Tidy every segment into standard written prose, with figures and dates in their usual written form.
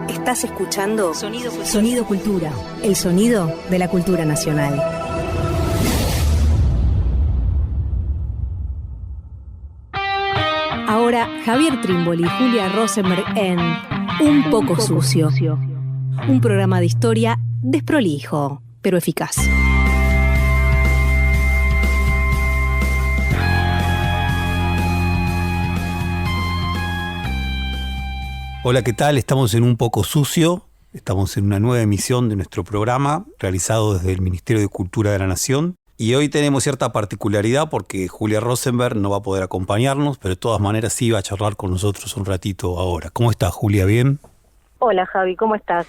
Estás escuchando Sonido Cultura, el sonido de la cultura nacional. Ahora Javier Trímboli y Julia Rosenberg en Un poco sucio. Un programa de historia desprolijo, pero eficaz. Hola, ¿qué tal? Estamos en Un poco sucio. Estamos en una nueva emisión de nuestro programa realizado desde el Ministerio de Cultura de la Nación. Y hoy tenemos cierta particularidad porque Julia Rosenberg no va a poder acompañarnos, pero de todas maneras sí va a charlar con nosotros un ratito ahora. ¿Cómo estás, Julia? ¿Bien? Hola, Javi, ¿cómo estás?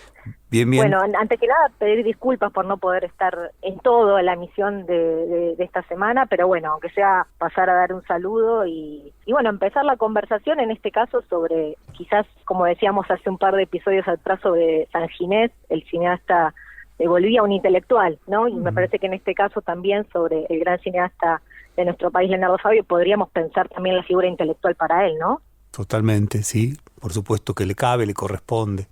Bien, bien. Bueno, antes que nada, pedir disculpas por no poder estar en toda la emisión de esta semana, pero bueno, aunque sea pasar a dar un saludo y bueno, empezar la conversación en este caso sobre, quizás, como decíamos hace un par de episodios atrás, sobre San Ginés, el cineasta de Bolivia, un intelectual, ¿no? Y me parece que en este caso también sobre el gran cineasta de nuestro país, Leonardo Fabio, podríamos pensar también la figura intelectual para él, ¿no? Totalmente, sí. Por supuesto que le cabe, le corresponde.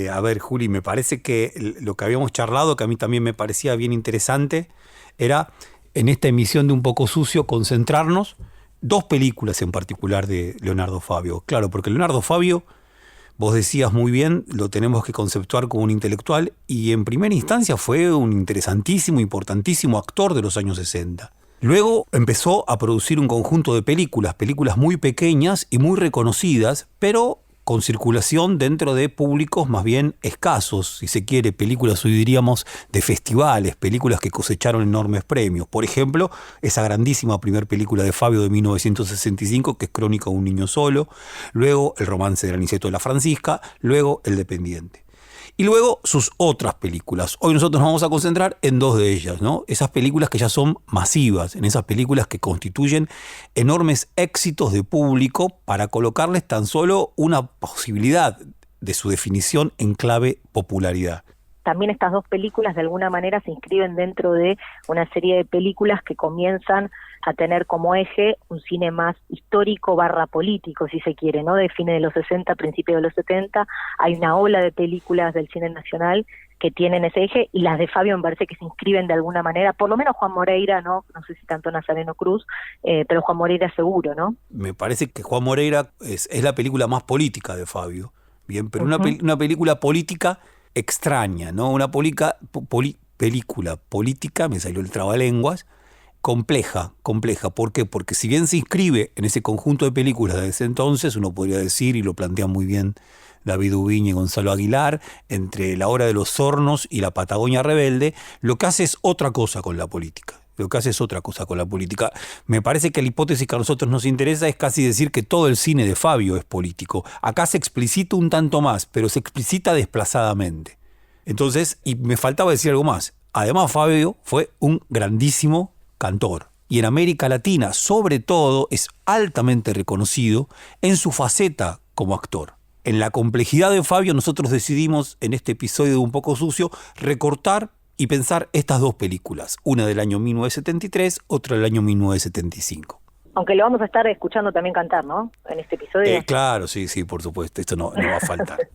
A ver, Juli, me parece que lo que habíamos charlado, que a mí también me parecía bien interesante, era en esta emisión de Un poco sucio concentrarnos dos películas en particular de Leonardo Fabio. Claro, porque Leonardo Fabio, vos decías muy bien, lo tenemos que conceptuar como un intelectual y en primera instancia fue un interesantísimo, importantísimo actor de los años 60. Luego empezó a producir un conjunto de películas muy pequeñas y muy reconocidas, pero con circulación dentro de públicos más bien escasos, si se quiere, películas hoy diríamos de festivales, películas que cosecharon enormes premios. Por ejemplo, esa grandísima primera película de Fabio de 1965, que es Crónica de un niño solo, luego El romance del Aniceto de la Francisca, luego El dependiente. Y luego sus otras películas. Hoy nosotros nos vamos a concentrar en dos de ellas, ¿no? Esas películas que ya son masivas, en esas películas que constituyen enormes éxitos de público para colocarles tan solo una posibilidad de su definición en clave popularidad. También estas dos películas de alguna manera se inscriben dentro de una serie de películas que comienzan a tener como eje un cine más histórico / político, si se quiere, ¿no? De fines de los 60, principios de los 70, hay una ola de películas del cine nacional que tienen ese eje, y las de Fabio me parece que se inscriben de alguna manera, por lo menos Juan Moreira, no sé si tanto Nazareno Cruz, pero Juan Moreira seguro, ¿no? Me parece que Juan Moreira es la película más política de Fabio, bien, pero una película política extraña, ¿no? Una película política, me salió el trabalenguas, compleja. ¿Por qué? Porque si bien se inscribe en ese conjunto de películas de ese entonces, uno podría decir, y lo plantea muy bien David Ubiña y Gonzalo Aguilar, entre La hora de los hornos y La Patagonia rebelde, lo que hace es otra cosa con la política. Me parece que la hipótesis que a nosotros nos interesa es casi decir que todo el cine de Fabio es político. Acá se explicita un tanto más, pero se explicita desplazadamente. Entonces, y me faltaba decir algo más. Además, Fabio fue un grandísimo cantor. Y en América Latina, sobre todo, es altamente reconocido en su faceta como actor. En la complejidad de Fabio, nosotros decidimos, en este episodio de Un poco sucio, recortar y pensar estas dos películas, una del año 1973, otra del año 1975. Aunque lo vamos a estar escuchando también cantar, ¿no? En este episodio. Claro, sí, por supuesto, esto no va a faltar.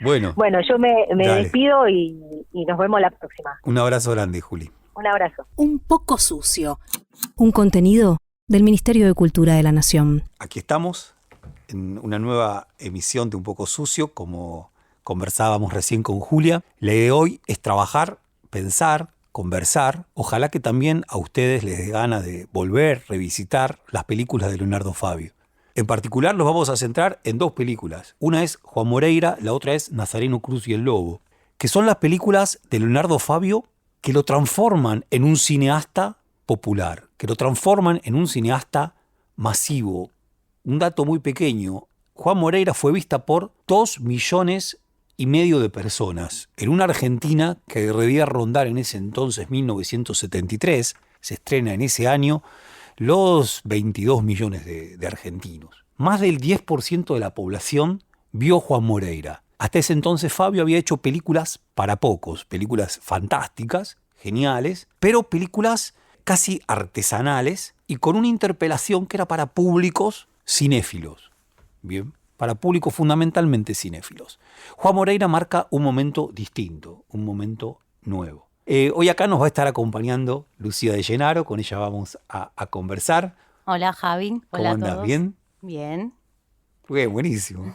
Bueno, yo me despido y nos vemos la próxima. Un abrazo grande, Juli. Un abrazo. Un poco sucio. Un contenido del Ministerio de Cultura de la Nación. Aquí estamos en una nueva emisión de Un poco sucio, como conversábamos recién con Julia. La idea de hoy es trabajar, pensar, conversar. Ojalá que también a ustedes les dé ganas de volver, revisitar las películas de Leonardo Fabio. En particular nos vamos a centrar en dos películas. Una es Juan Moreira, la otra es Nazareno Cruz y el Lobo, que son las películas de Leonardo Fabio que lo transforman en un cineasta popular, que lo transforman en un cineasta masivo. Un dato muy pequeño, Juan Moreira fue vista por 2,5 millones de personas en una Argentina que debía rondar en ese entonces 1973, se estrena en ese año, los 22 millones de argentinos. Más del 10% de la población vio Juan Moreira. Hasta ese entonces Fabio había hecho películas para pocos, películas fantásticas, geniales, pero películas casi artesanales y con una interpelación que era para públicos cinéfilos. Bien. para públicos fundamentalmente cinéfilos. Juan Moreira marca un momento distinto, un momento nuevo. Hoy acá nos va a estar acompañando Lucía de Llenaro, con ella vamos a conversar. Hola Javi, hola a todos. ¿Cómo andás? ¿Bien? Bien. Buenísimo.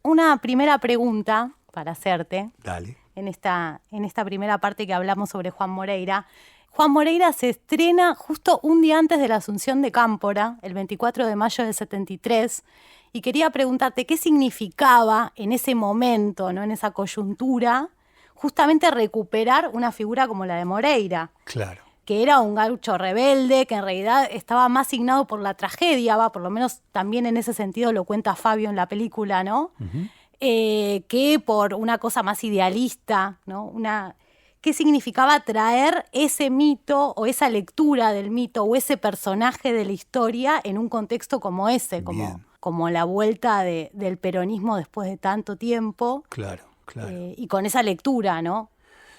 Una primera pregunta para hacerte. Dale. En esta primera parte que hablamos sobre Juan Moreira. Juan Moreira se estrena justo un día antes de la Asunción de Cámpora, el 24 de mayo del 73, y quería preguntarte qué significaba en ese momento, ¿no? En esa coyuntura, justamente recuperar una figura como la de Moreira. Claro. Que era un gaucho rebelde, que en realidad estaba más signado por la tragedia, por lo menos también en ese sentido lo cuenta Fabio en la película, ¿no? Uh-huh. Que por una cosa más idealista, ¿no? ¿Qué significaba traer ese mito o esa lectura del mito o ese personaje de la historia en un contexto como ese, como la vuelta del peronismo después de tanto tiempo? Claro. Y con esa lectura, ¿no?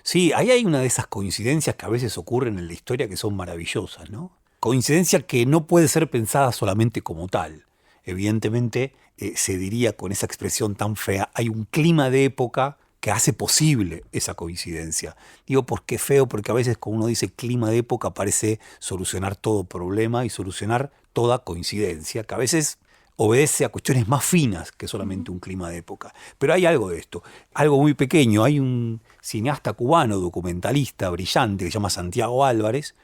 Sí, ahí hay una de esas coincidencias que a veces ocurren en la historia que son maravillosas, ¿no? Coincidencia que no puede ser pensada solamente como tal. Evidentemente, se diría con esa expresión tan fea, hay un clima de época que hace posible esa coincidencia. Digo, ¿por qué feo? Porque a veces cuando uno dice clima de época parece solucionar todo problema y solucionar toda coincidencia, que a veces obedece a cuestiones más finas que solamente un clima de época. Pero hay algo de esto, algo muy pequeño. Hay un cineasta cubano, documentalista brillante, que se llama Santiago Álvarez,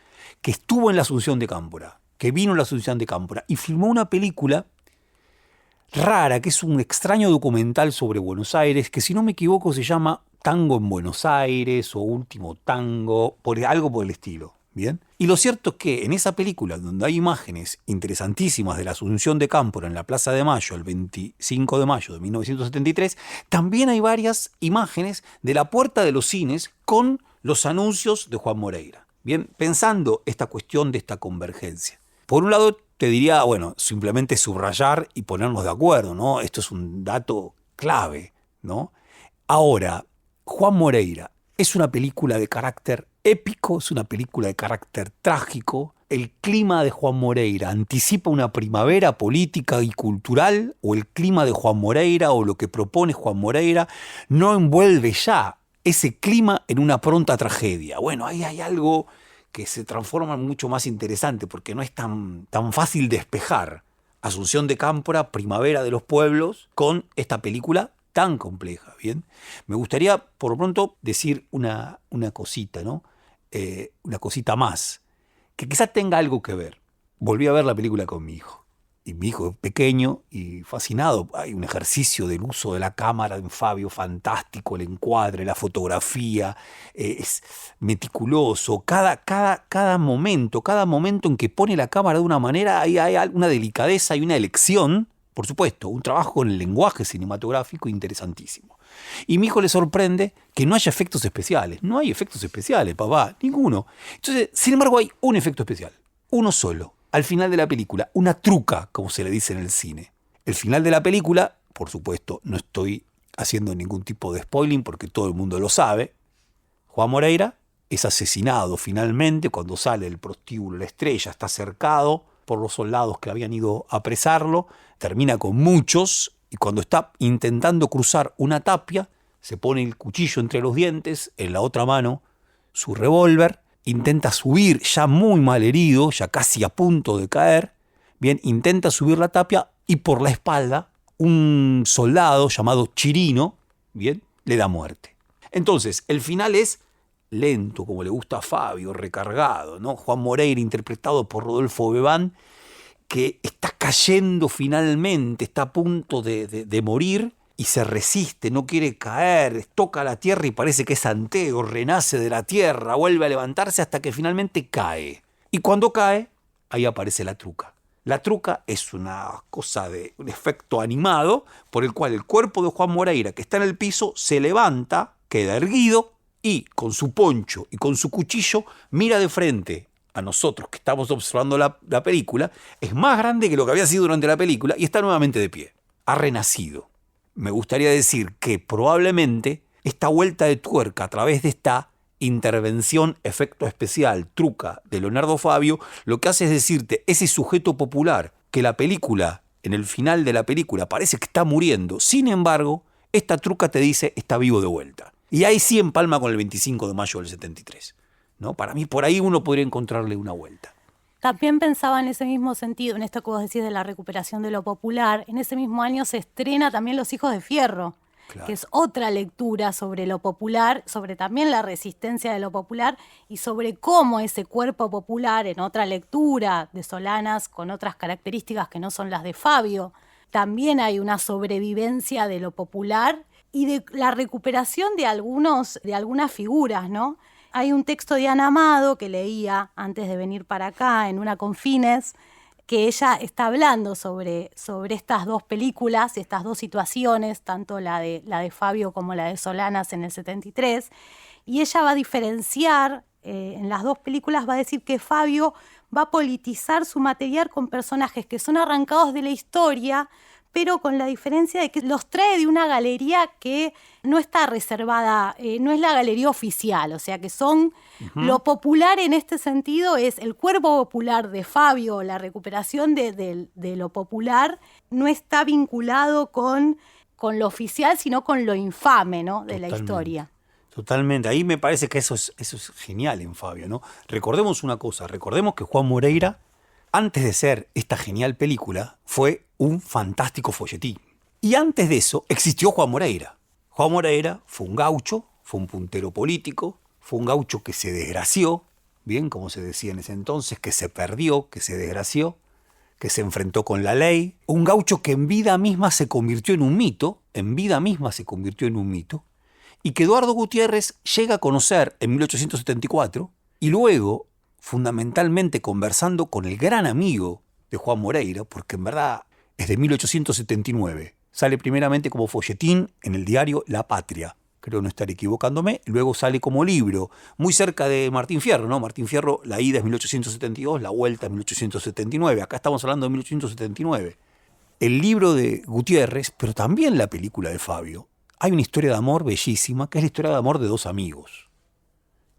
que estuvo en la Asunción de Cámpora, que vino a la Asunción de Cámpora y filmó una película rara, que es un extraño documental sobre Buenos Aires, que si no me equivoco se llama Tango en Buenos Aires o Último Tango, algo por el estilo. ¿Bien? Y lo cierto es que en esa película, donde hay imágenes interesantísimas de la Asunción de Cámpora en la Plaza de Mayo, el 25 de mayo de 1973, también hay varias imágenes de la puerta de los cines con los anuncios de Juan Moreira. Bien, pensando esta cuestión de esta convergencia. Por un lado, te diría, bueno, simplemente subrayar y ponernos de acuerdo, ¿no? Esto es un dato clave, ¿no? Ahora, Juan Moreira es una película de carácter épico, es una película de carácter trágico. El clima de Juan Moreira anticipa una primavera política y cultural, o el clima de Juan Moreira o lo que propone Juan Moreira no envuelve ya ese clima en una pronta tragedia. Bueno, ahí hay algo que se transforma mucho más interesante porque no es tan fácil despejar Asunción de Cámpora, Primavera de los Pueblos, con esta película tan compleja, ¿bien? Me gustaría, por lo pronto, decir una cosita, ¿no? Una cosita más, que quizás tenga algo que ver. Volví a ver la película con mi hijo. Y mi hijo es pequeño y fascinado. Hay un ejercicio del uso de la cámara en Fabio fantástico, el encuadre, la fotografía, es meticuloso. Cada momento en que pone la cámara de una manera, hay una delicadeza y una elección. Por supuesto, un trabajo con el lenguaje cinematográfico interesantísimo. Y mi hijo le sorprende que no haya efectos especiales. No hay efectos especiales, papá, ninguno. Entonces, sin embargo, hay un efecto especial, uno solo, al final de la película, una truca, como se le dice en el cine. El final de la película, por supuesto, no estoy haciendo ningún tipo de spoiling porque todo el mundo lo sabe. Juan Moreira es asesinado finalmente cuando sale del prostíbulo La Estrella, está cercado por los soldados que habían ido a apresarlo, termina con muchos, y cuando está intentando cruzar una tapia, se pone el cuchillo entre los dientes, en la otra mano su revólver, intenta subir ya muy mal herido, ya casi a punto de caer, bien, intenta subir la tapia y por la espalda un soldado llamado Chirino, bien, le da muerte. Entonces, el final es lento, como le gusta a Fabio, recargado, ¿no? Juan Moreira, interpretado por Rodolfo Bebán, que está cayendo finalmente, está a punto de morir y se resiste, no quiere caer, toca la tierra y parece que es Anteo, renace de la tierra, vuelve a levantarse hasta que finalmente cae. Y cuando cae, ahí aparece la truca. La truca es una cosa de un efecto animado por el cual el cuerpo de Juan Moreira, que está en el piso, se levanta, queda erguido y con su poncho y con su cuchillo mira de frente a nosotros que estamos observando la película. Es más grande que lo que había sido durante la película y está nuevamente de pie. Ha renacido. Me gustaría decir que probablemente esta vuelta de tuerca a través de esta intervención, efecto especial, truca de Leonardo Fabio, lo que hace es decirte, ese sujeto popular que la película en el final de la película parece que está muriendo. Sin embargo, esta truca te dice está vivo de vuelta. Y ahí sí empalma con el 25 de mayo del 73. ¿No? Para mí, por ahí uno podría encontrarle una vuelta. También pensaba en ese mismo sentido, en esto que vos decís de la recuperación de lo popular. En ese mismo año se estrena también Los Hijos de Fierro, claro, que es otra lectura sobre lo popular, sobre también la resistencia de lo popular y sobre cómo ese cuerpo popular, en otra lectura de Solanas, con otras características que no son las de Fabio, también hay una sobrevivencia de lo popular y de la recuperación de algunas figuras, ¿no? Hay un texto de Ana Amado que leía antes de venir para acá en una Confines, que ella está hablando sobre estas dos películas y estas dos situaciones, tanto la de Fabio como la de Solanas en el 73, y ella va a diferenciar, en las dos películas va a decir que Fabio va a politizar su material con personajes que son arrancados de la historia, pero con la diferencia de que los trae de una galería que no está reservada, no es la galería oficial, o sea que son lo popular en este sentido es el cuerpo popular de Fabio, la recuperación de lo popular no está vinculado con lo oficial, sino con lo infame, ¿no? de la historia. Totalmente, ahí me parece que eso es genial en Fabio, ¿no? Recordemos una cosa, recordemos que Juan Moreira, antes de ser esta genial película, fue un fantástico folletín. Y antes de eso existió Juan Moreira. Juan Moreira fue un gaucho, fue un puntero político, fue un gaucho que se desgració, bien, como se decía en ese entonces, que se perdió, que se desgració, que se enfrentó con la ley. Un gaucho que en vida misma se convirtió en un mito, y que Eduardo Gutiérrez llega a conocer en 1874 y luego, fundamentalmente conversando con el gran amigo de Juan Moreira, porque en verdad es de 1879. Sale primeramente como folletín en el diario La Patria, creo no estar equivocándome, luego sale como libro, muy cerca de Martín Fierro, ¿no? Martín Fierro, la ida es 1872, la vuelta es 1879, acá estamos hablando de 1879. El libro de Gutiérrez, pero también la película de Fabio, hay una historia de amor bellísima, que es la historia de amor de dos amigos,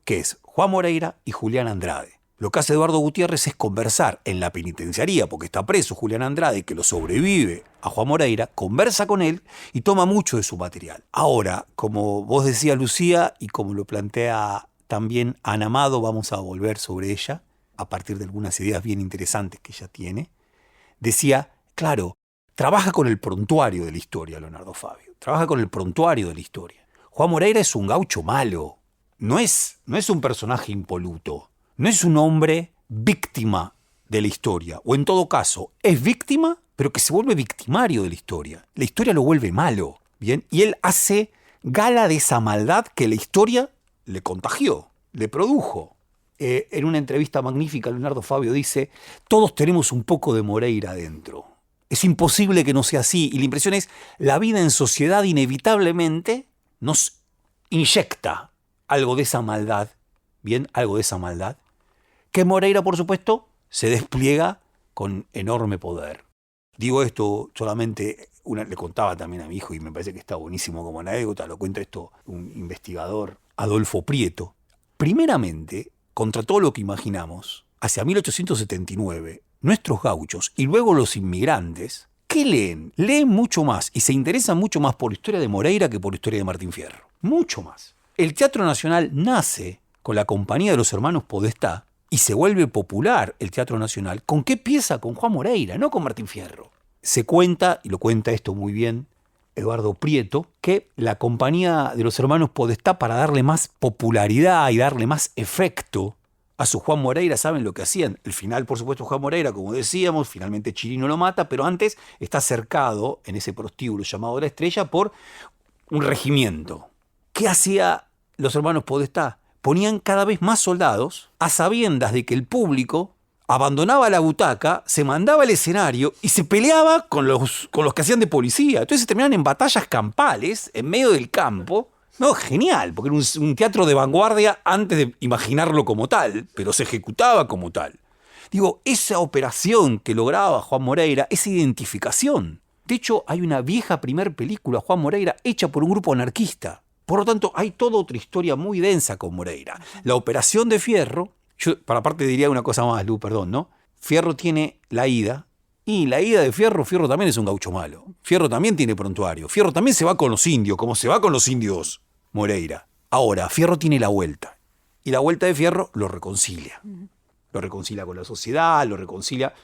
que es Juan Moreira y Julián Andrade. Lo que hace Eduardo Gutiérrez es conversar en la penitenciaría, porque está preso Julián Andrade, que lo sobrevive a Juan Moreira, conversa con él y toma mucho de su material. Ahora, como vos decías, Lucía, y como lo plantea también Ana Amado, vamos a volver sobre ella, a partir de algunas ideas bien interesantes que ella tiene, decía, claro, trabaja con el prontuario de la historia, Leonardo Fabio, trabaja con el prontuario de la historia. Juan Moreira es un gaucho malo, no es un personaje impoluto. No es un hombre víctima de la historia, o en todo caso, es víctima, pero que se vuelve victimario de la historia. La historia lo vuelve malo, ¿bien? Y él hace gala de esa maldad que la historia le contagió, le produjo. En una entrevista magnífica, Leonardo Fabio dice, todos tenemos un poco de Moreira adentro. Es imposible que no sea así, y la impresión es, la vida en sociedad inevitablemente nos inyecta algo de esa maldad, ¿bien? Algo de esa maldad, que Moreira, por supuesto, se despliega con enorme poder. Digo esto solamente, le contaba también a mi hijo, y me parece que está buenísimo como anécdota, lo cuenta esto un investigador, Adolfo Prieto. Primeramente, contra todo lo que imaginamos, hacia 1879, nuestros gauchos y luego los inmigrantes, ¿qué leen? Leen mucho más y se interesan mucho más por la historia de Moreira que por la historia de Martín Fierro. Mucho más. El Teatro Nacional nace con la compañía de los hermanos Podestá, y se vuelve popular el Teatro Nacional. ¿Con qué pieza? Con Juan Moreira, no con Martín Fierro. Se cuenta, y lo cuenta esto muy bien Eduardo Prieto, que la compañía de los hermanos Podestá, para darle más popularidad y darle más efecto a su Juan Moreira, ¿saben lo que hacían? El final, por supuesto, Juan Moreira, como decíamos, finalmente Chirino lo mata, pero antes está cercado en ese prostíbulo llamado La Estrella por un regimiento. ¿Qué hacía los hermanos Podestá? Ponían cada vez más soldados a sabiendas de que el público abandonaba la butaca, se mandaba al escenario y se peleaba con los que hacían de policía. Entonces se terminaban en batallas campales en medio del campo. No, genial, porque era un teatro de vanguardia antes de imaginarlo como tal, pero se ejecutaba como tal. Digo, esa operación que lograba Juan Moreira, esa identificación. De hecho, hay una vieja primer película, Juan Moreira, hecha por un grupo anarquista. Por lo tanto, hay toda otra historia muy densa con Moreira. La operación de Fierro, yo para aparte diría una cosa más, Lu, perdón, ¿no? Fierro tiene la ida Y la ida de Fierro también es un gaucho malo. Fierro también tiene prontuario. Fierro también se va con los indios, como se va con los indios Moreira. Ahora, Fierro tiene la vuelta. Y la vuelta de Fierro lo reconcilia. Lo reconcilia con la sociedad, lo reconcilia.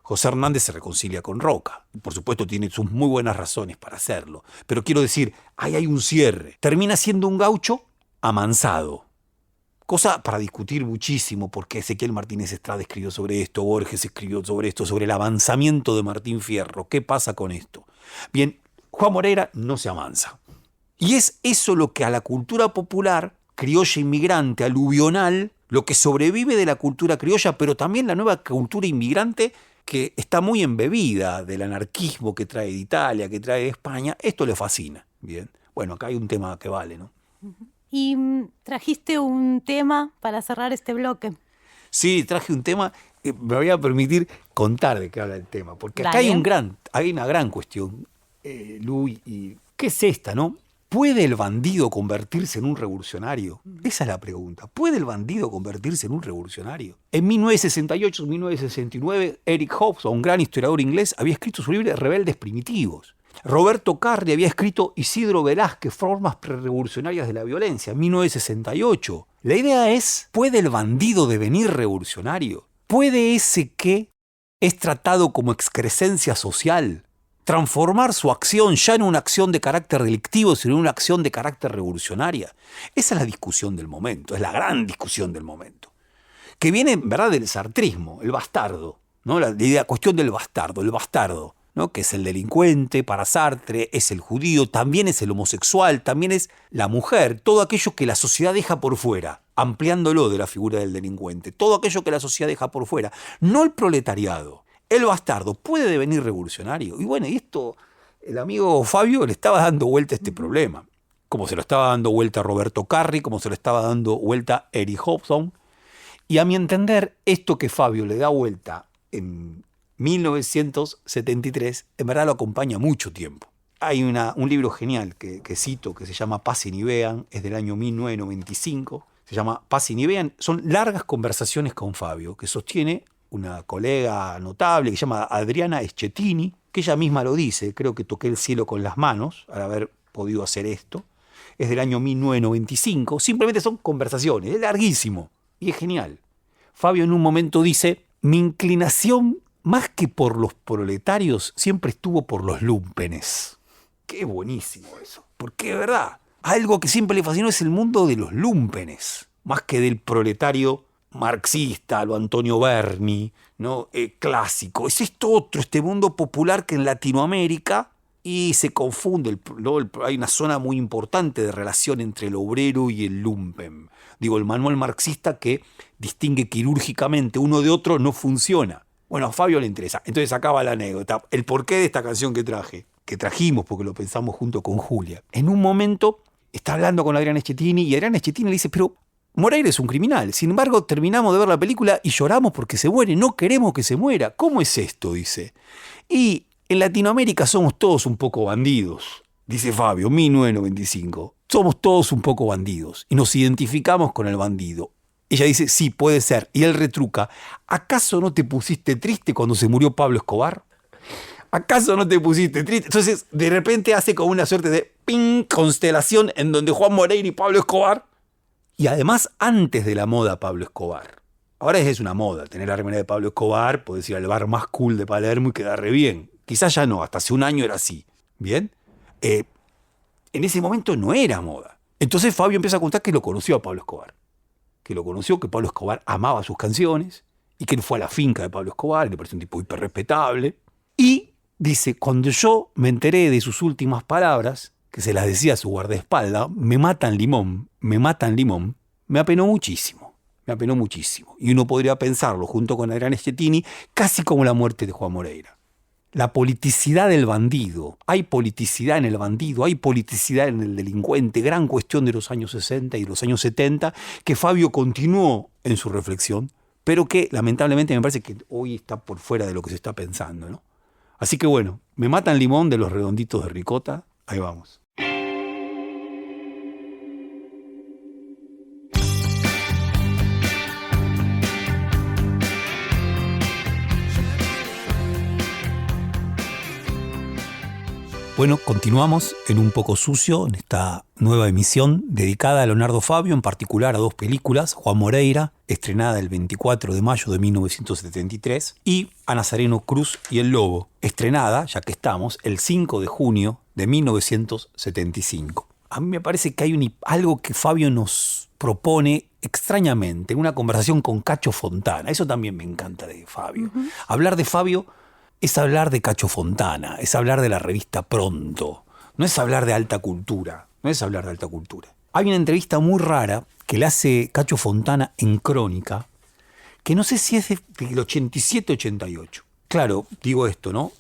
José Hernández se reconcilia con Roca. Por supuesto, tiene sus muy buenas razones para hacerlo. Pero quiero decir, ahí hay un cierre. Termina siendo un gaucho amansado. Cosa para discutir muchísimo, porque Ezequiel Martínez Estrada escribió sobre esto, Borges escribió sobre esto, sobre el avanzamiento de Martín Fierro. ¿Qué pasa con esto? Bien, Juan Moreira no se amansa. Y es eso lo que a la cultura popular, criolla inmigrante, aluvional, lo que sobrevive de la cultura criolla, pero también la nueva cultura inmigrante que está muy embebida del anarquismo que trae de Italia, que trae de España, esto le fascina. Bien, bueno, acá hay un tema que vale, ¿no? Y trajiste un tema para cerrar este bloque. Sí, traje un tema, me voy a permitir contar de qué habla el tema, porque acá Dale. hay una gran cuestión, Lu, y ¿qué es esta, no? ¿Puede el bandido convertirse en un revolucionario? Esa es la pregunta. ¿Puede el bandido convertirse en un revolucionario? En 1968-1969, Eric Hobson, un gran historiador inglés, había escrito su libro Rebeldes Primitivos. Roberto Carri había escrito Isidro Velázquez, Formas Prerevolucionarias de la Violencia, en 1968. La idea es, ¿puede el bandido devenir revolucionario? ¿Puede ese que es tratado como excrescencia social transformar su acción ya en una acción de carácter delictivo, sino en una acción de carácter revolucionaria? Esa es la discusión del momento, es la gran discusión del momento. Que viene, en verdad, del sartrismo, el bastardo, ¿no? La idea, cuestión del bastardo, el bastardo, ¿no? Que es el delincuente, para Sartre, es el judío, también es el homosexual, también es la mujer, todo aquello que la sociedad deja por fuera, ampliándolo de la figura del delincuente, todo aquello que la sociedad deja por fuera, no el proletariado. El bastardo puede devenir revolucionario. Y bueno, y esto, el amigo Fabio le estaba dando vuelta a este problema, como se lo estaba dando vuelta a Roberto Carri, como se lo estaba dando vuelta a Eric Hobson. Y a mi entender, esto que Fabio le da vuelta en 1973, en verdad lo acompaña mucho tiempo. Hay un libro genial que cito, que se llama Pasen y Vean, es del año 1995, se llama Pasen y Vean. Son largas conversaciones con Fabio, que sostiene una colega notable que se llama Adriana Schettini, que ella misma lo dice, creo que toqué el cielo con las manos al haber podido hacer esto. Es del año 1995, simplemente son conversaciones, es larguísimo y es genial. Fabio en un momento dice, mi inclinación más que por los proletarios siempre estuvo por los lumpenes. Qué buenísimo eso, porque es verdad, algo que siempre le fascinó es el mundo de los lumpenes, más que del proletario marxista, lo Antonio Berni, ¿no? Clásico. Es esto otro, este mundo popular que en Latinoamérica, y se confunde, hay una zona muy importante de relación entre el obrero y el lumpen. Digo, el manual marxista que distingue quirúrgicamente uno de otro no funciona. Bueno, a Fabio le interesa. Entonces acaba la anécdota, el porqué de esta canción que trajimos porque lo pensamos junto con Julia. En un momento está hablando con Adriana Schettini y Adriana Schettini le dice, pero Moreira es un criminal. Sin embargo, terminamos de ver la película y lloramos porque se muere. No queremos que se muera. ¿Cómo es esto? Dice. Y en Latinoamérica somos todos un poco bandidos, dice Fabio, 1995. Somos todos un poco bandidos y nos identificamos con el bandido. Ella dice, sí, puede ser. Y él retruca, ¿acaso no te pusiste triste cuando se murió Pablo Escobar? ¿Acaso no te pusiste triste? Entonces, de repente hace como una suerte de ping, constelación en donde Juan Moreira y Pablo Escobar. Y además, antes de la moda Pablo Escobar. Ahora es una moda, tener la remera de Pablo Escobar, podés ir al bar más cool de Palermo y quedar re bien. Quizás ya no, hasta hace un año era así. ¿Bien? En ese momento no era moda. Entonces Fabio empieza a contar que lo conoció a Pablo Escobar. Que lo conoció, que Pablo Escobar amaba sus canciones y que él fue a la finca de Pablo Escobar, le pareció un tipo hiper respetable. Y dice, cuando yo me enteré de sus últimas palabras, que se las decía a su guardaespaldas, me matan limón, me apenó muchísimo. Y uno podría pensarlo, junto con Adriana Schettini, casi como la muerte de Juan Moreira. La politicidad del bandido. Hay politicidad en el bandido, hay politicidad en el delincuente. Gran cuestión de los años 60 y los años 70, que Fabio continuó en su reflexión, pero que lamentablemente me parece que hoy está por fuera de lo que se está pensando, ¿no? Así que bueno, me matan limón de los Redonditos de Ricota. Ahí vamos. Bueno, continuamos en Un Poco Sucio, en esta nueva emisión dedicada a Leonardo Fabio, en particular a dos películas, Juan Moreira, estrenada el 24 de mayo de 1973, y A Nazareno Cruz y el Lobo, estrenada, ya que estamos, el 5 de junio de 1975. A mí me parece que hay algo que Fabio nos propone extrañamente, una conversación con Cacho Fontana. Eso también me encanta de Fabio. Uh-huh. Hablar de Fabio es hablar de Cacho Fontana, es hablar de la revista Pronto, no es hablar de alta cultura, Hay una entrevista muy rara que le hace Cacho Fontana en Crónica, que no sé si es del 87-88. Claro, digo esto, ¿no?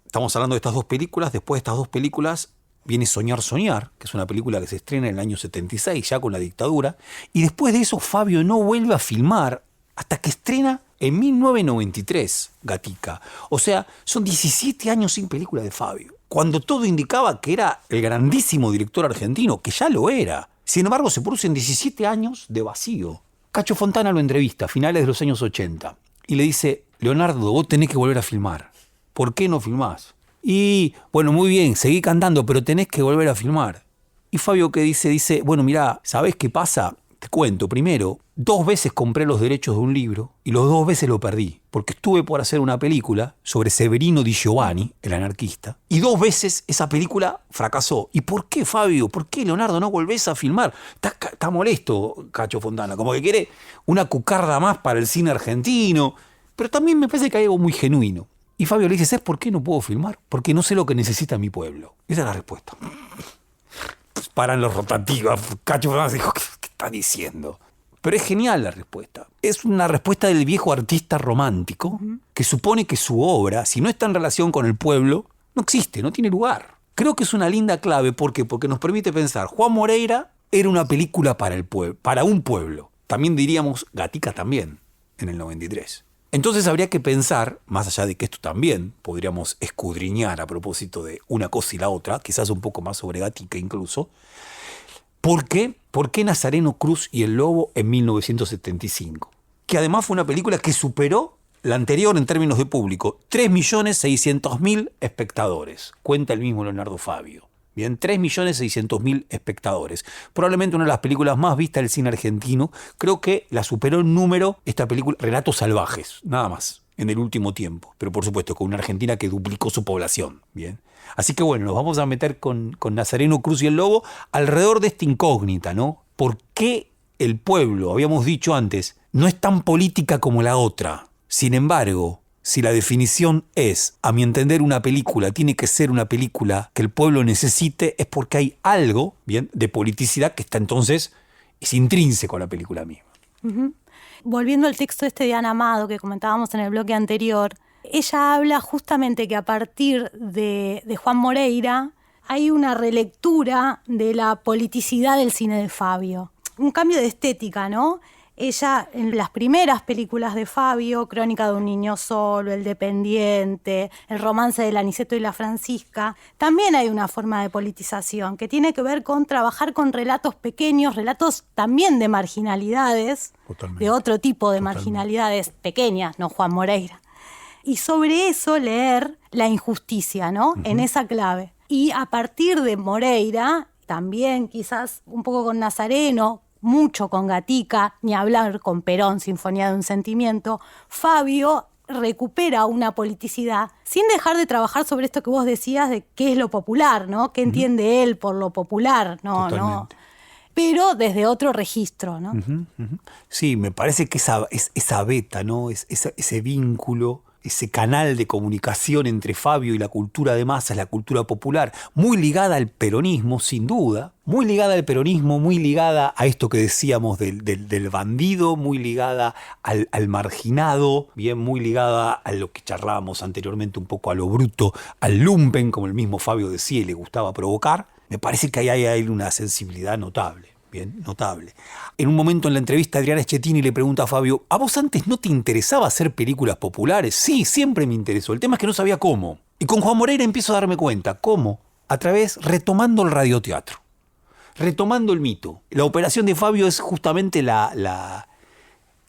Estamos hablando de estas dos películas, después de estas dos películas viene Soñar, Soñar, que es una película que se estrena en el año 76, ya con la dictadura, y después de eso Fabio no vuelve a filmar hasta que estrena en 1993, Gatica. O sea, son 17 años sin película de Fabio, cuando todo indicaba que era el grandísimo director argentino, que ya lo era. Sin embargo, se producen 17 años de vacío. Cacho Fontana lo entrevista a finales de los años 80 y le dice: Leonardo, vos tenés que volver a filmar. ¿Por qué no filmás? Y, bueno, muy bien, seguí cantando, pero tenés que volver a filmar. Y Fabio, ¿qué dice? Dice, bueno, mirá, ¿sabés qué pasa? Te cuento, primero, 2 veces compré los derechos de un libro y los 2 veces lo perdí, porque estuve por hacer una película sobre Severino Di Giovanni, el anarquista, y 2 veces esa película fracasó. ¿Y por qué, Fabio? ¿Por qué, Leonardo, no volvés a filmar? Está molesto Cacho Fontana, como que quiere una cucarda más para el cine argentino, pero también me parece que hay algo muy genuino. Y Fabio le dice, ¿sabes por qué no puedo filmar? Porque no sé lo que necesita mi pueblo. Esa es la respuesta. Pues paran los rotativos. Cacho Fontana dijo, ¿qué está diciendo? Pero es genial la respuesta. Es una respuesta del viejo artista romántico que supone que su obra, si no está en relación con el pueblo, no existe, no tiene lugar. Creo que es una linda clave. ¿Por qué? Porque nos permite pensar, Juan Moreira era una película para el pueblo, para un pueblo. También diríamos Gatica también, en el 93. Entonces habría que pensar, más allá de que esto también podríamos escudriñar a propósito de una cosa y la otra, quizás un poco más sobre Gatica incluso, ¿por qué? ¿Por qué Nazareno Cruz y el Lobo en 1975? Que además fue una película que superó la anterior en términos de público. 3.600.000 espectadores, cuenta el mismo Leonardo Fabio. Bien, 3.600.000 espectadores. Probablemente una de las películas más vistas del cine argentino. Creo que la superó en número esta película Relatos Salvajes, nada más, en el último tiempo. Pero por supuesto, con una Argentina que duplicó su población. Bien. Así que bueno, nos vamos a meter con Nazareno Cruz y el Lobo alrededor de esta incógnita, ¿no? ¿Por qué el pueblo, habíamos dicho antes, no es tan política como la otra? Sin embargo, si la definición es, a mi entender, una película tiene que ser una película que el pueblo necesite, es porque hay algo, bien, de politicidad que está entonces, es intrínseco a la película misma. Uh-huh. Volviendo al texto de Ana Amado que comentábamos en el bloque anterior, ella habla justamente que a partir de Juan Moreira hay una relectura de la politicidad del cine de Fabio. Un cambio de estética, ¿no? Ella, en las primeras películas de Fabio, Crónica de un niño solo, El dependiente, El romance del Aniceto y la Francisca, también hay una forma de politización que tiene que ver con trabajar con relatos pequeños, relatos también de marginalidades, totalmente, de otro tipo de marginalidades pequeñas, no Juan Moreira. Y sobre eso leer la injusticia, ¿no? Uh-huh. En esa clave. Y a partir de Moreira, también quizás un poco con Nazareno, mucho con Gatica, ni hablar con Perón, Sinfonía de un Sentimiento, Fabio recupera una politicidad sin dejar de trabajar sobre esto que vos decías de qué es lo popular, ¿no? ¿Qué entiende él por lo popular? No, pero desde otro registro, ¿no? Uh-huh, uh-huh. Sí, me parece que esa beta, ¿no? Ese vínculo, ese canal de comunicación entre Fabio y la cultura de masas, la cultura popular, muy ligada al peronismo, sin duda, muy ligada al peronismo, muy ligada a esto que decíamos del bandido, muy ligada al marginado, bien, muy ligada a lo que charlábamos anteriormente un poco a lo bruto, al lumpen, como el mismo Fabio decía y le gustaba provocar. Me parece que ahí hay una sensibilidad notable. Bien, notable. En un momento en la entrevista, Adriana Schettini le pregunta a Fabio, ¿a vos antes no te interesaba hacer películas populares? Sí, siempre me interesó. El tema es que no sabía cómo. Y con Juan Moreira empiezo a darme cuenta. ¿Cómo? A través, retomando el radioteatro. Retomando el mito. La operación de Fabio es justamente la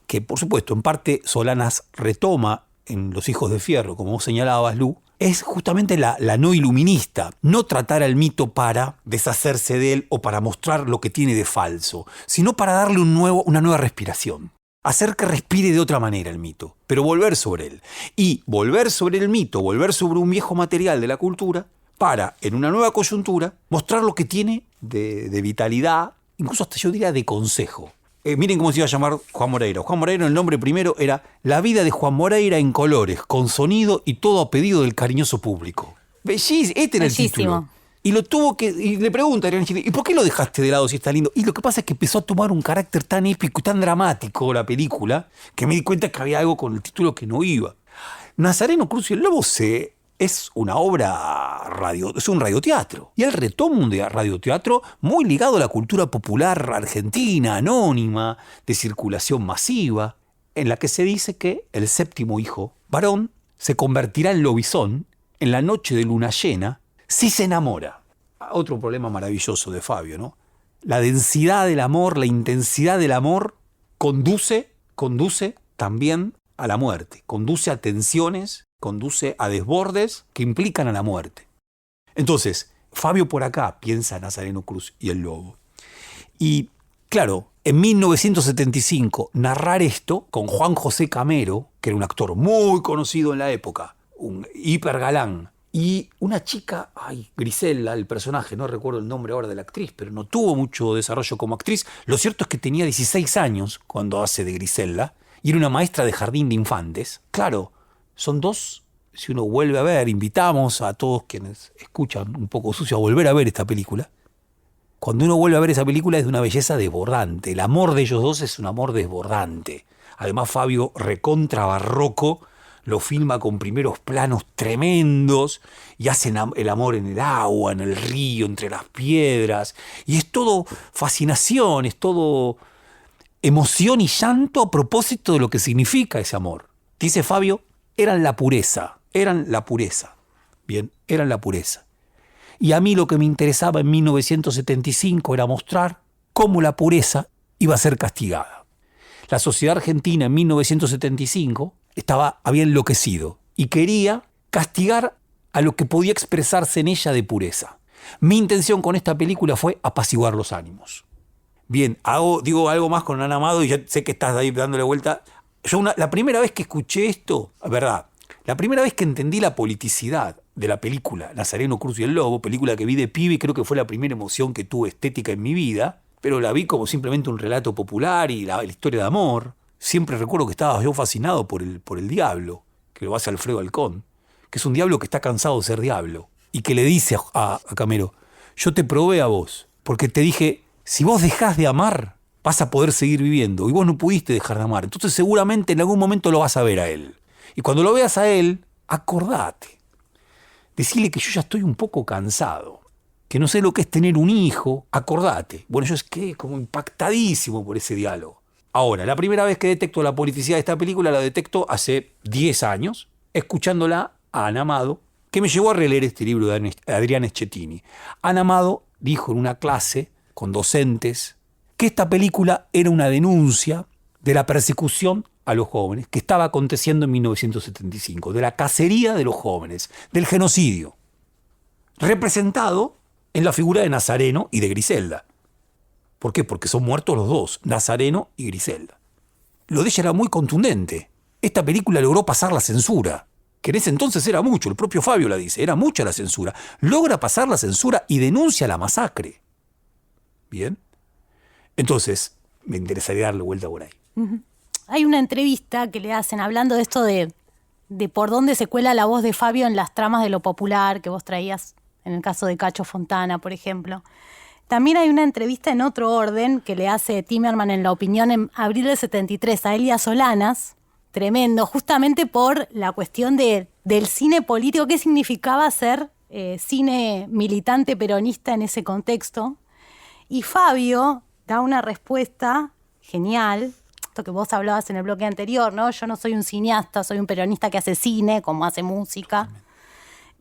que, por supuesto, en parte Solanas retoma en Los Hijos de Fierro, como vos señalabas, Lu, es justamente la no iluminista, no tratar al mito para deshacerse de él o para mostrar lo que tiene de falso, sino para darle una nueva respiración. Hacer que respire de otra manera el mito, pero volver sobre él. Y volver sobre el mito, volver sobre un viejo material de la cultura, para, en una nueva coyuntura, mostrar lo que tiene de vitalidad, incluso hasta yo diría de consejo. Miren cómo se iba a llamar Juan Moreira. Juan Moreira, el nombre primero era La vida de Juan Moreira en colores, con sonido y todo a pedido del cariñoso público. Bellísimo, este era el título. Y le pregunta a Adrián Echetini, ¿y por qué lo dejaste de lado si está lindo? Y lo que pasa es que empezó a tomar un carácter tan épico y tan dramático la película, que me di cuenta que había algo con el título que no iba. Nazareno Cruz y el Lobo es una obra es un radioteatro. Y él retoma un radioteatro muy ligado a la cultura popular argentina, anónima, de circulación masiva, en la que se dice que el séptimo hijo, varón, se convertirá en lobizón en la noche de luna llena si se enamora. Otro problema maravilloso de Fabio, ¿no? La densidad del amor, la intensidad del amor conduce también a la muerte, conduce a tensiones, conduce a desbordes que implican a la muerte. Entonces, Fabio por acá piensa en Nazareno Cruz y el Lobo. Y claro, en 1975 narrar esto con Juan José Camero, que era un actor muy conocido en la época, un hipergalán, y una chica, Griselda, el personaje, no recuerdo el nombre ahora de la actriz, pero no tuvo mucho desarrollo como actriz. Lo cierto es que tenía 16 años cuando hace de Griselda, y era una maestra de jardín de infantes. Claro, son dos, si uno vuelve a ver, invitamos a todos quienes escuchan Un Poco Sucio a volver a ver esta película. Cuando uno vuelve a ver esa película es de una belleza desbordante. El amor de ellos dos es un amor desbordante. Además, Fabio, recontra barroco, lo filma con primeros planos tremendos y hacen el amor en el agua, en el río, entre las piedras. Y es todo fascinación, es todo emoción y llanto a propósito de lo que significa ese amor. Dice Fabio, eran la pureza. Bien, eran la pureza. Y a mí lo que me interesaba en 1975 era mostrar cómo la pureza iba a ser castigada. La sociedad argentina en 1975 había enloquecido y quería castigar a lo que podía expresarse en ella de pureza. Mi intención con esta película fue apaciguar los ánimos. Bien, digo algo más con Ana Amado y ya sé que estás ahí dándole vuelta. La primera vez que escuché esto, verdad, la primera vez que entendí la politicidad de la película Nazareno Cruz y el Lobo, película que vi de pibe y creo que fue la primera emoción que tuve estética en mi vida, pero la vi como simplemente un relato popular y la historia de amor. Siempre recuerdo que estaba yo fascinado por el diablo, que lo hace Alfredo Alcón, que es un diablo que está cansado de ser diablo, y que le dice a Camero, yo te probé a vos, porque te dije, si vos dejás de amar, vas a poder seguir viviendo, y vos no pudiste dejar de amar, entonces seguramente en algún momento lo vas a ver a él. Y cuando lo veas a él, acordate, decile que yo ya estoy un poco cansado, que no sé lo que es tener un hijo, acordate. Bueno, yo quedé como impactadísimo por ese diálogo. Ahora, la primera vez que detecto la politicidad de esta película la detecto hace 10 años, escuchándola a Ana Amado, que me llevó a releer este libro de Adrián Echetini. Ana Amado dijo en una clase con docentes que esta película era una denuncia de la persecución a los jóvenes que estaba aconteciendo en 1975, de la cacería de los jóvenes, del genocidio, representado en la figura de Nazareno y de Griselda. ¿Por qué? Porque son muertos los dos, Nazareno y Griselda. Lo de ella era muy contundente. Esta película logró pasar la censura, que en ese entonces era mucho, el propio Fabio la dice, era mucha la censura. Logra pasar la censura y denuncia la masacre. ¿Bien? Entonces, me interesaría darle vuelta por ahí. Uh-huh. Hay una entrevista que le hacen hablando de esto de por dónde se cuela la voz de Fabio en las tramas de lo popular que vos traías, en el caso de Cacho Fontana, por ejemplo. También hay una entrevista en otro orden que le hace Timerman en La Opinión en abril del 73 a Elia Solanas, tremendo, justamente por la cuestión del cine político, qué significaba ser cine militante peronista en ese contexto. Y Fabio da una respuesta genial, esto que vos hablabas en el bloque anterior, ¿no? Yo no soy un cineasta, soy un peronista que hace cine, como hace música.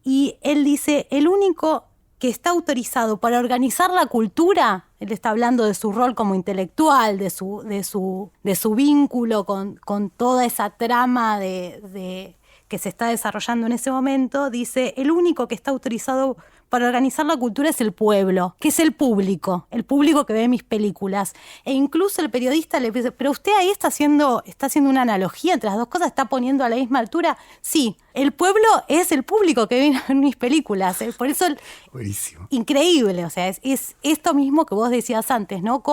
Y él dice, el único que está autorizado para organizar la cultura, él está hablando de su rol como intelectual, de su vínculo con toda esa trama de que se está desarrollando en ese momento, dice, el único que está autorizado para organizar la cultura es el pueblo, que es el público que ve mis películas. E incluso el periodista le dice, pero usted ahí está haciendo una analogía entre las dos cosas, está poniendo a la misma altura. Sí, el pueblo es el público que ve mis películas. Por eso, buenísimo. Increíble, o sea, es esto mismo que vos decías antes, ¿no?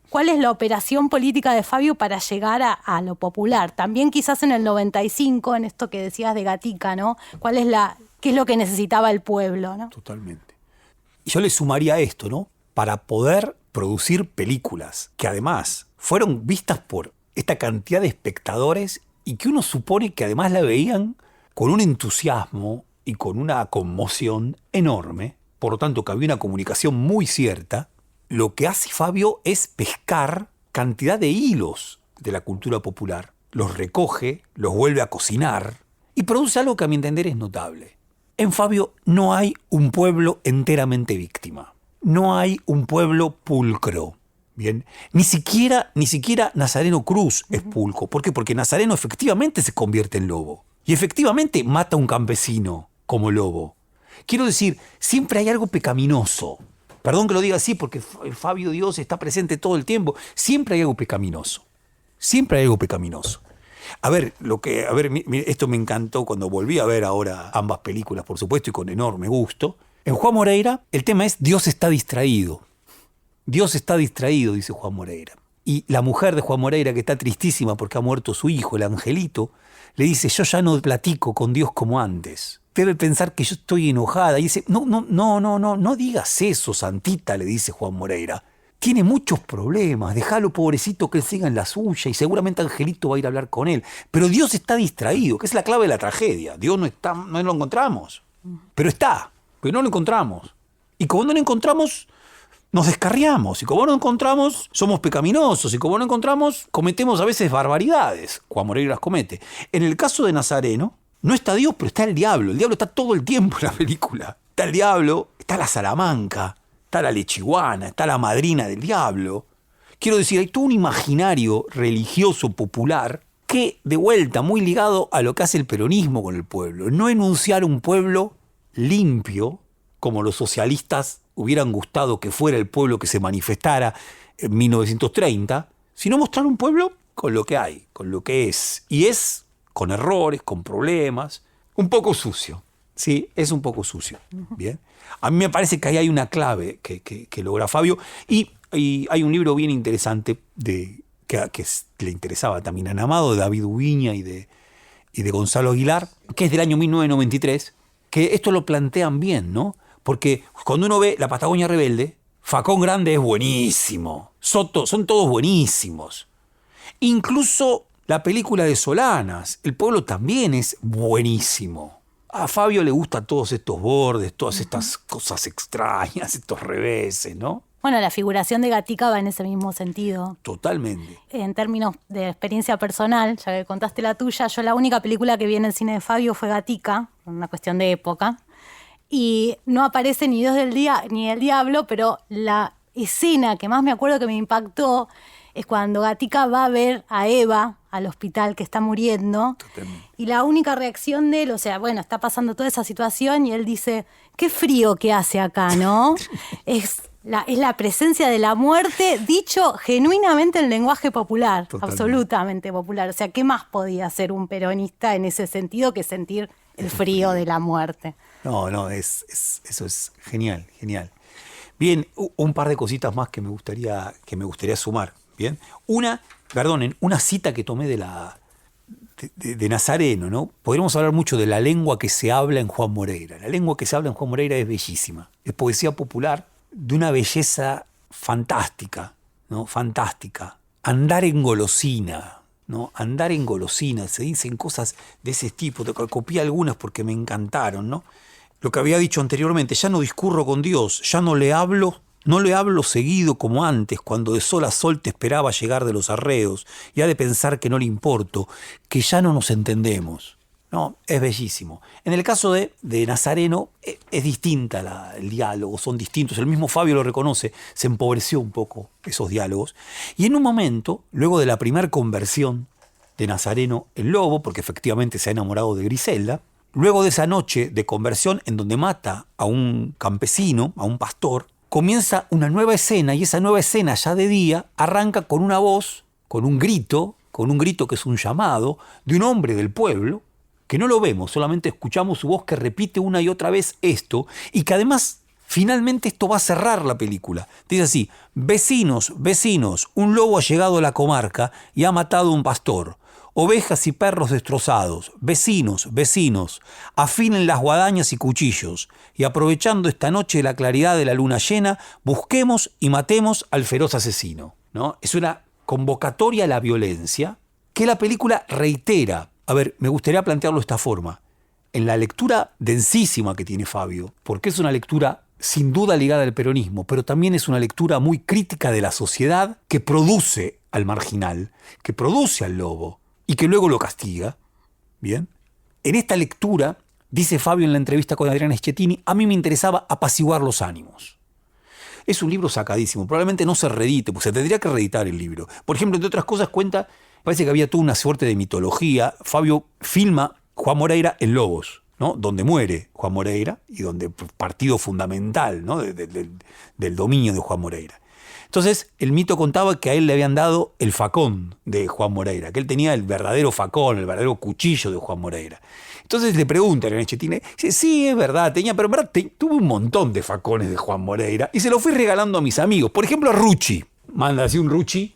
¿Cuál es la operación política de Fabio para llegar a lo popular? También quizás en el 95, en esto que decías de Gatica, ¿no? ¿Qué es lo que necesitaba el pueblo, ¿no? Totalmente. Y yo le sumaría esto, ¿no? Para poder producir películas que además fueron vistas por esta cantidad de espectadores y que uno supone que además la veían con un entusiasmo y con una conmoción enorme, por lo tanto que había una comunicación muy cierta, lo que hace Fabio es pescar cantidad de hilos de la cultura popular, los recoge, los vuelve a cocinar y produce algo que a mi entender es notable. En Fabio no hay un pueblo enteramente víctima, no hay un pueblo pulcro, ¿bien? Ni siquiera Nazareno Cruz es pulco. ¿Por qué? Porque Nazareno efectivamente se convierte en lobo y efectivamente mata a un campesino como lobo. Quiero decir, siempre hay algo pecaminoso. Perdón que lo diga así porque el Fabio Dios está presente todo el tiempo. Siempre hay algo pecaminoso. Siempre hay algo pecaminoso. Esto me encantó cuando volví a ver ahora ambas películas, por supuesto, y con enorme gusto. En Juan Moreira, el tema es Dios está distraído. Dios está distraído, dice Juan Moreira. Y la mujer de Juan Moreira, que está tristísima porque ha muerto su hijo, el angelito, le dice, yo ya no platico con Dios como antes. Debe pensar que yo estoy enojada. Y dice, no digas eso, santita, le dice Juan Moreira. Tiene muchos problemas, déjalo pobrecito que él siga en la suya y seguramente Angelito va a ir a hablar con él. Pero Dios está distraído, que es la clave de la tragedia. Dios no lo encontramos, pero no lo encontramos. Y como no lo encontramos, nos descarriamos. Y como no lo encontramos, somos pecaminosos. Y como no lo encontramos, cometemos a veces barbaridades. Juan Moreira las comete. En el caso de Nazareno, no está Dios, pero está el diablo. El diablo está todo el tiempo en la película. Está el diablo, está la Salamanca, está la lechiguana, está la madrina del diablo. Quiero decir, hay todo un imaginario religioso popular que, de vuelta, muy ligado a lo que hace el peronismo con el pueblo. No enunciar un pueblo limpio, como los socialistas hubieran gustado que fuera el pueblo que se manifestara en 1930, sino mostrar un pueblo con lo que hay, con lo que es. Y es con errores, con problemas, un poco sucio. Sí, es un poco sucio. Bien. A mí me parece que ahí hay una clave que logra Fabio. Y hay un libro bien interesante que le interesaba también a Amado, de David Ubiña y de Gonzalo Aguilar, que es del año 1993, que esto lo plantean bien, ¿no? Porque cuando uno ve La Patagonia Rebelde, Facón Grande es buenísimo, Soto, son todos buenísimos. Incluso la película de Solanas, El pueblo también es buenísimo. A Fabio le gustan todos estos bordes, todas estas cosas extrañas, estos reveses, ¿no? Bueno, la figuración de Gatica va en ese mismo sentido. Totalmente. En términos de experiencia personal, ya que contaste la tuya, yo la única película que vi en el cine de Fabio fue Gatica, una cuestión de época, y no aparece ni Dios del día ni el diablo, pero la escena que más me acuerdo que me impactó es cuando Gatica va a ver a Eva al hospital que está muriendo. Totalmente. Y la única reacción de él, o sea, bueno, está pasando toda esa situación y él dice, qué frío que hace acá, ¿no? Es la presencia de la muerte dicho genuinamente en lenguaje popular, totalmente. Absolutamente popular. O sea, ¿qué más podía hacer un peronista en ese sentido que sentir el frío de la muerte? No, eso es genial, genial. Bien, un par de cositas más que me gustaría sumar. Bien, una cita que tomé de Nazareno, ¿no? Podríamos hablar mucho de la lengua que se habla en Juan Moreira. La lengua que se habla en Juan Moreira es bellísima. Es poesía popular de una belleza fantástica, ¿no? Fantástica. Andar en golosina, ¿no? Andar en golosina. Se dicen cosas de ese tipo. Te copié algunas porque me encantaron, ¿no? Lo que había dicho anteriormente, ya no discurro con Dios, ya no le hablo seguido como antes, cuando de sol a sol te esperaba llegar de los arreos, y ha de pensar que no le importo, que ya no nos entendemos. No, es bellísimo. En el caso de Nazareno es distinta el diálogo, son distintos. El mismo Fabio lo reconoce, se empobreció un poco esos diálogos. Y en un momento, luego de la primera conversión de Nazareno el lobo, porque efectivamente se ha enamorado de Griselda. Luego de esa noche de conversión en donde mata a un campesino, a un pastor, comienza una nueva escena, y esa nueva escena ya de día arranca con una voz, con un grito que es un llamado de un hombre del pueblo, que no lo vemos, solamente escuchamos su voz que repite una y otra vez esto, y que además finalmente esto va a cerrar la película. Dice así: vecinos, vecinos, un lobo ha llegado a la comarca y ha matado a un pastor. Ovejas y perros destrozados, vecinos, vecinos, afinen las guadañas y cuchillos, y aprovechando esta noche la claridad de la luna llena, busquemos y matemos al feroz asesino, ¿no? Es una convocatoria a la violencia que la película reitera. A ver, me gustaría plantearlo de esta forma. En la lectura densísima que tiene Fabio, porque es una lectura sin duda ligada al peronismo, pero también es una lectura muy crítica de la sociedad que produce al marginal, que produce al lobo, y que luego lo castiga, ¿bien? En esta lectura, dice Fabio en la entrevista con Adriana Schettini, a mí me interesaba apaciguar los ánimos. Es un libro sacadísimo, probablemente no se reedite, pues se tendría que reeditar el libro. Por ejemplo, entre otras cosas cuenta, parece que había toda una suerte de mitología. Fabio filma Juan Moreira en Lobos, ¿no? Donde muere Juan Moreira y donde partido fundamental, ¿no? del dominio de Juan Moreira. Entonces, el mito contaba que a él le habían dado el facón de Juan Moreira, que él tenía el verdadero facón, el verdadero cuchillo de Juan Moreira. Entonces le preguntan a Schettini, dice, sí, es verdad, tenía, pero en verdad tuve un montón de facones de Juan Moreira y se los fui regalando a mis amigos. Por ejemplo, a Rucci. Manda así un Rucci.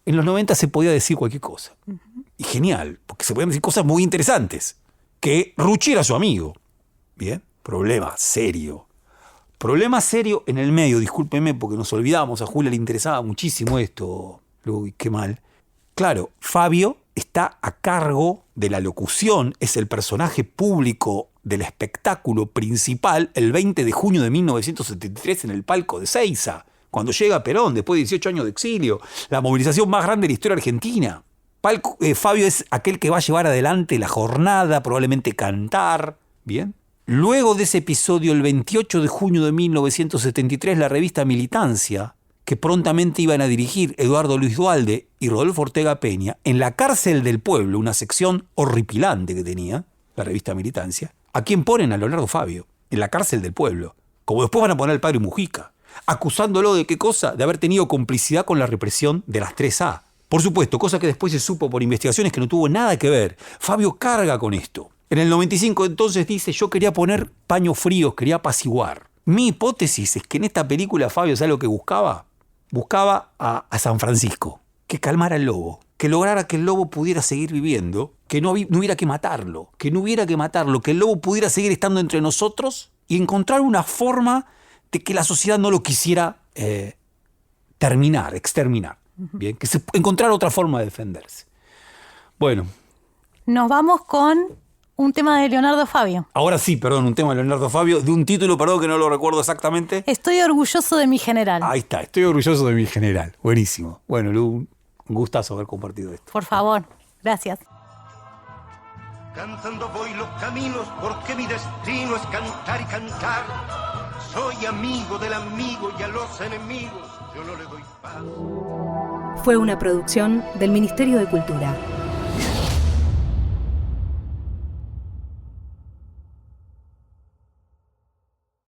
En los 90 se podía decir cualquier cosa. Y genial, porque se podían decir cosas muy interesantes. Que Rucci era su amigo. Bien, problema serio. Problema serio en el medio, discúlpeme porque nos olvidamos, a Julia le interesaba muchísimo esto. Uy, qué mal. Claro, Fabio está a cargo de la locución, es el personaje público del espectáculo principal el 20 de junio de 1973 en el palco de Seiza, cuando llega Perón, después de 18 años de exilio, la movilización más grande de la historia argentina. Fabio es aquel que va a llevar adelante la jornada, probablemente cantar, ¿bien? Luego de ese episodio, el 28 de junio de 1973, la revista Militancia, que prontamente iban a dirigir Eduardo Luis Duhalde y Rodolfo Ortega Peña, en la Cárcel del Pueblo, una sección horripilante que tenía la revista Militancia, ¿a quién ponen? A Leonardo Fabio, en la Cárcel del Pueblo. Como después van a poner al padre Mujica, acusándolo de qué cosa, de haber tenido complicidad con la represión de las 3A. Por supuesto, cosa que después se supo por investigaciones que no tuvo nada que ver. Fabio carga con esto. En el 95 entonces dice, yo quería poner paños fríos, quería apaciguar. Mi hipótesis es que en esta película Fabio, ¿sabe lo que buscaba? Buscaba a San Francisco, que calmara el lobo, que lograra que el lobo pudiera seguir viviendo, que no hubiera que matarlo, que el lobo pudiera seguir estando entre nosotros y encontrar una forma de que la sociedad no lo quisiera exterminar. Bien, que encontrar otra forma de defenderse. Bueno. Nos vamos con un tema de Leonardo Fabio. Ahora sí, perdón, un tema de Leonardo Fabio, de un título, perdón, que no lo recuerdo exactamente. Estoy orgulloso de mi general. Ahí está, estoy orgulloso de mi general. Buenísimo. Bueno, Lu, un gustazo haber compartido esto. Por favor, gracias. Cantando voy los caminos porque mi destino es cantar y cantar. Soy amigo del amigo y a los enemigos yo no le doy paz. Fue una producción del Ministerio de Cultura.